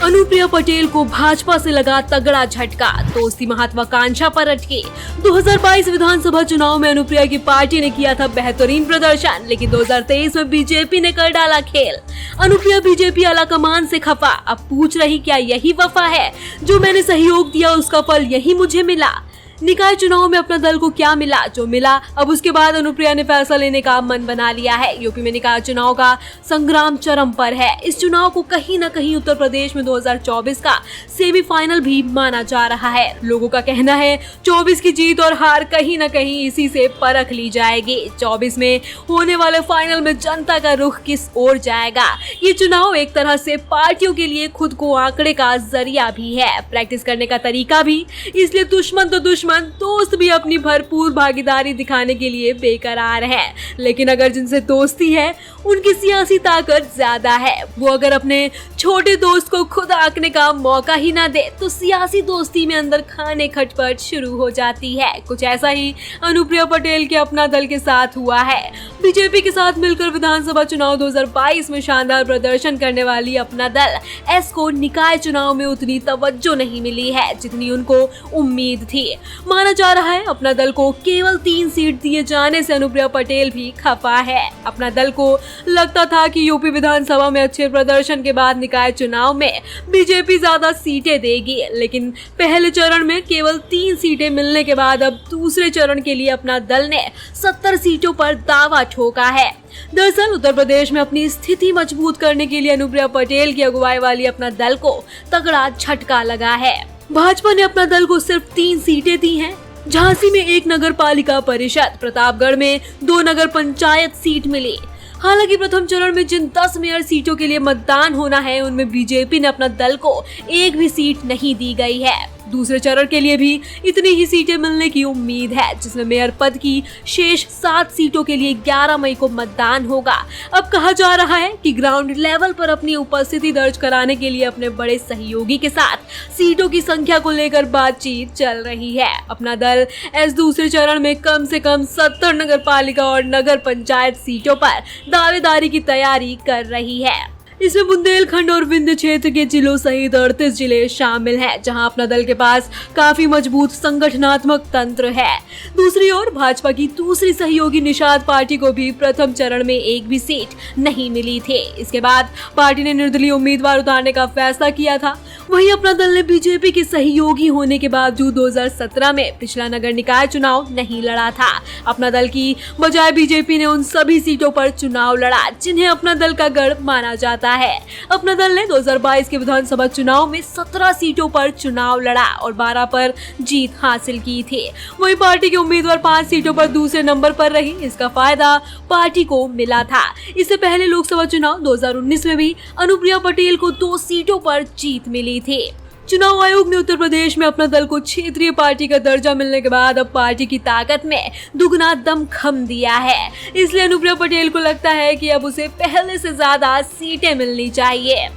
अनुप्रिया पटेल को भाजपा से लगा तगड़ा झटका, दोस्ती महत्वाकांक्षा पर अटके। 2022 विधानसभा चुनाव में अनुप्रिया की पार्टी ने किया था बेहतरीन प्रदर्शन, लेकिन 2023 में बीजेपी ने कर डाला खेल। अनुप्रिया बीजेपी आलाकमान से खफा, अब पूछ रही क्या यही वफा है? जो मैंने सहयोग दिया उसका फल यही मुझे मिला। निकाय चुनाव में अपना दल को क्या मिला? जो मिला। अब उसके बाद अनुप्रिया ने फैसला लेने का मन बना लिया है। यूपी में निकाय चुनाव का संग्राम चरम पर है। इस चुनाव को कहीं न कहीं उत्तर प्रदेश में 2024 का सेमीफाइनल भी माना जा रहा है। लोगों का कहना है 24 की जीत और हार कहीं न कहीं इसी से परख ली जाएगी। 24 में होने वाले फाइनल में जनता का रुख किस ओर जाएगा? ये चुनाव एक तरह से पार्टियों के लिए खुद को आंकड़े का जरिया भी है, प्रैक्टिस करने का तरीका भी। इसलिए दुश्मन तो दुश्मन, दोस्त भी अपनी भरपूर भागीदारी दिखाने के लिए बेकरार है। लेकिन अगर जिनसे दोस्ती है उनकी सियासी ताकत ज्यादा है। वो अगर अपने छोटे दोस्त को खुद आंकने का मौका ही ना दे तो सियासी दोस्ती में अंदर खाने खटपट शुरू हो जाती है। कुछ ऐसा ही अनुप्रिया पटेल के अपना दल के साथ हुआ है। बीजेपी के साथ मिलकर विधानसभा चुनाव 2022 में शानदार प्रदर्शन करने वाली अपना दल एस को निकाय चुनाव में उतनी तवज्जो नहीं मिली है जितनी उनको उम्मीद थी। माना जा रहा है अपना दल को केवल 3 सीट दिए जाने से अनुप्रिया पटेल भी खफा है। अपना दल को लगता था कि यूपी विधानसभा में अच्छे प्रदर्शन के बाद निकाय चुनाव में बीजेपी ज्यादा सीटें देगी, लेकिन पहले चरण में केवल 3 सीटें मिलने के बाद अब दूसरे चरण के लिए अपना दल ने 70 सीटों पर दावा ठोका है। दरअसल उत्तर प्रदेश में अपनी स्थिति मजबूत करने के लिए अनुप्रिया पटेल की अगुवाई वाली अपना दल को तगड़ा झटका लगा है। भाजपा ने अपना दल को सिर्फ 3 सीटें दी हैं। झांसी में 1 नगर पालिका परिषद, प्रतापगढ़ में 2 नगर पंचायत सीट मिली। हालांकि प्रथम चरण में जिन 10 मेयर सीटों के लिए मतदान होना है उनमें बीजेपी ने अपना दल को एक भी सीट नहीं दी गई है। दूसरे चरण के लिए भी इतनी ही सीटें मिलने की उम्मीद है, जिसमें मेयर पद की शेष 7 सीटों के लिए 11 मई को मतदान होगा। अब कहा जा रहा है कि ग्राउंड लेवल पर अपनी उपस्थिति दर्ज कराने के लिए अपने बड़े सहयोगी के साथ सीटों की संख्या को लेकर बातचीत चल रही है। अपना दल इस दूसरे चरण में कम से कम 70 नगर पालिका और नगर पंचायत सीटों पर दावेदारी की तैयारी कर रही है। इसमें बुंदेलखंड और विंध्य क्षेत्र के जिलों सहित 38 जिले शामिल हैं, जहां अपना दल के पास काफी मजबूत संगठनात्मक तंत्र है। दूसरी ओर भाजपा की दूसरी सहयोगी निषाद पार्टी को भी प्रथम चरण में एक भी सीट नहीं मिली थी। इसके बाद पार्टी ने निर्दलीय उम्मीदवार उतारने का फैसला किया था। वहीं अपना दल ने बीजेपी के सहयोगी होने के बावजूद 2017 में पिछला नगर निकाय चुनाव नहीं लड़ा था। अपना दल की बजाय बीजेपी ने उन सभी सीटों पर चुनाव लड़ा जिन्हें अपना दल का गढ़ माना जाता है। अपना दल ने 2022 के विधानसभा चुनाव में 17 सीटों पर चुनाव लड़ा और 12 पर जीत हासिल की थी। वहीं पार्टी के उम्मीदवार 5 सीटों पर दूसरे नंबर पर रही। इसका फायदा पार्टी को मिला था। इससे पहले लोकसभा चुनाव 2019 में भी अनुप्रिया पटेल को 2 सीटों पर जीत मिली थी। चुनाव आयोग ने उत्तर प्रदेश में अपना दल को क्षेत्रीय पार्टी का दर्जा मिलने के बाद अब पार्टी की ताकत में दुगना दमखम दिया है। इसलिए अनुप्रिया पटेल को लगता है कि अब उसे पहले से ज्यादा सीटें मिलनी चाहिए।